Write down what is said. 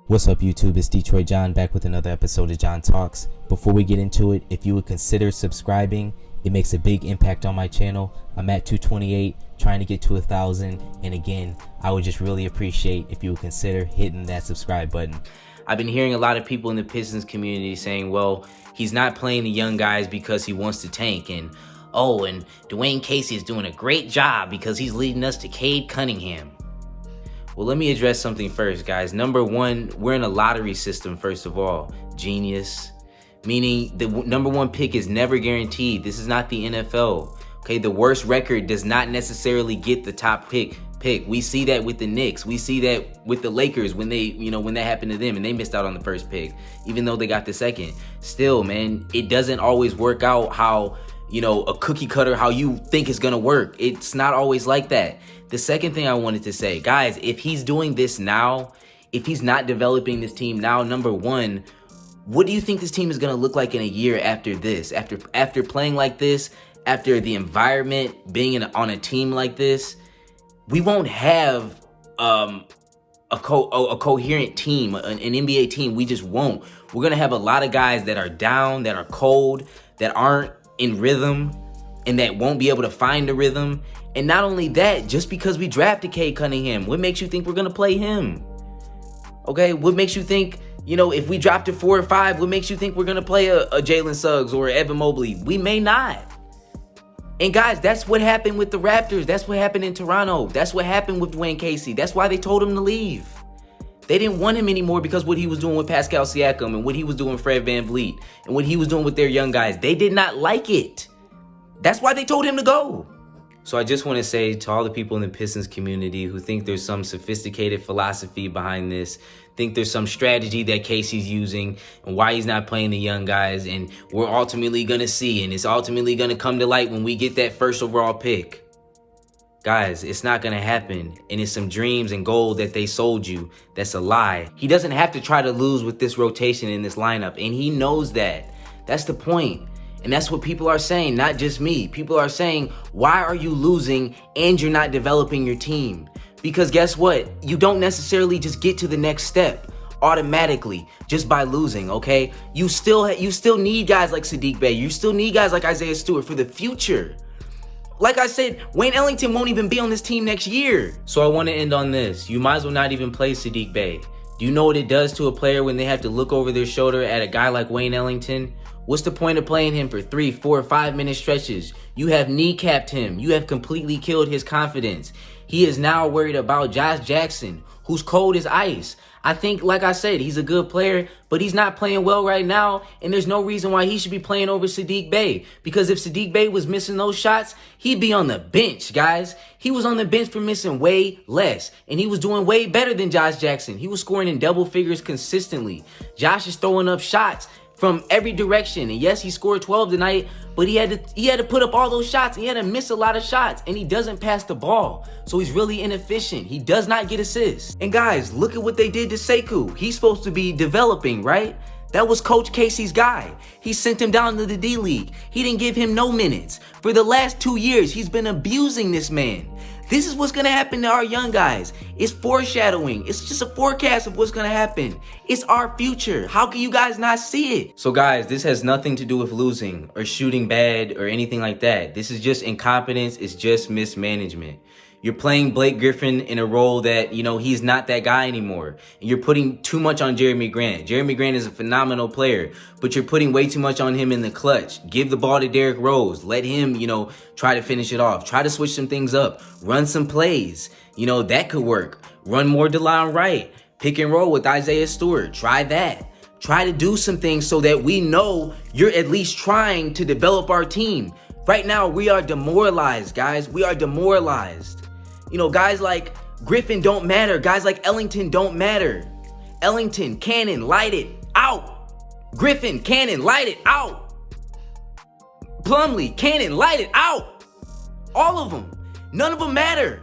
What's up, YouTube? It's Detroit John back with another episode of JonTalks. Before we get into it, if you would consider subscribing, it makes a big impact on my channel. I'm at 228, trying to get to 1,000. And again, I would just really appreciate if you would consider hitting that subscribe button. I've been hearing a lot of people in the Pistons community saying, well, he's not playing the young guys because he wants to tank. And Dwayne Casey is doing a great job because he's leading us to Cade Cunningham. Well, let me address something first, guys. Number one, we're in a lottery system, first of all. Genius. Meaning the number one pick is never guaranteed. This is not the NFL. Okay, the worst record does not necessarily get the top pick. We see that with the Knicks. We see that with the Lakers when when that happened to them and they missed out on the first pick, even though they got the second. Still, man, it doesn't always work out how, a cookie cutter, how you think it's gonna work. It's not always like that. The second thing I wanted to say, guys, if he's doing this now, if he's not developing this team now, number one, what do you think this team is gonna look like in a year after this? After playing like this, after the environment being on a team like this, we won't have a coherent team, an NBA team. We just won't. We're gonna have a lot of guys that are down, that are cold, that aren't in rhythm, and that won't be able to find the rhythm. And not only that, just because we drafted Cade Cunningham, what makes you think we're gonna play him? Okay, what makes you think, if we dropped to 4 or 5, what makes you think we're gonna play a Jalen Suggs or Evan Mobley? We may not. And guys, that's what happened with the Raptors. That's what happened in Toronto. That's what happened with Dwayne Casey. That's why they told him to leave. They didn't want him anymore because what he was doing with Pascal Siakam and what he was doing with Fred VanVleet and what he was doing with their young guys. They did not like it. That's why they told him to go. So I just want to say to all the people in the Pistons community who think there's some sophisticated philosophy behind this, think there's some strategy that Casey's using and why he's not playing the young guys, and we're ultimately going to see, and it's ultimately going to come to light when we get that first overall pick. Guys, it's not going to happen, and it's some dreams and gold that they sold you. That's a lie. He doesn't have to try to lose with this rotation in this lineup, and he knows that. That's the point. And that's what people are saying, not just me. People are saying, why are you losing and you're not developing your team? Because guess what? You don't necessarily just get to the next step automatically just by losing, okay? You still need guys like Saddiq Bey. You still need guys like Isaiah Stewart for the future. Like I said, Wayne Ellington won't even be on this team next year. So I want to end on this. You might as well not even play Saddiq Bey. Do you know what it does to a player when they have to look over their shoulder at a guy like Wayne Ellington? What's the point of playing him for 3, 4, 5 minute stretches? You have kneecapped him. You have completely killed his confidence. He is now worried about Josh Jackson, who's cold as ice. I think, like I said, he's a good player, but he's not playing well right now, and there's no reason why he should be playing over Saddiq Bey. Because if Saddiq Bey was missing those shots, he'd be on the bench, guys. He was on the bench for missing way less, and he was doing way better than Josh Jackson. He was scoring in double figures consistently. Josh is throwing up shots from every direction, and yes, he scored 12 tonight, but he had to put up all those shots. He had to miss a lot of shots, and he doesn't pass the ball, so he's really inefficient. He does not get assists. And guys, look at what they did to Sekou. He's supposed to be developing, right? That was Coach Casey's guy. He sent him down to the D-League. He didn't give him no minutes. For the last 2 years, he's been abusing this man. This is what's going to happen to our young guys. It's foreshadowing. It's just a forecast of what's going to happen. It's our future. How can you guys not see it? So guys, this has nothing to do with losing or shooting bad or anything like that. This is just incompetence. It's just mismanagement. You're playing Blake Griffin in a role that, he's not that guy anymore. And you're putting too much on Jeremy Grant. Jeremy Grant is a phenomenal player, but you're putting way too much on him in the clutch. Give the ball to Derrick Rose. Let him, try to finish it off. Try to switch some things up. Run some plays. That could work. Run more DeLon Wright. Pick and roll with Isaiah Stewart. Try that. Try to do some things so that we know you're at least trying to develop our team. Right now, we are demoralized, guys. We are demoralized. Guys like Griffin don't matter. Guys like Ellington don't matter. Ellington, Cannon, light it out. Griffin, Cannon, light it out. Plumlee, Cannon, light it out. All of them. None of them matter.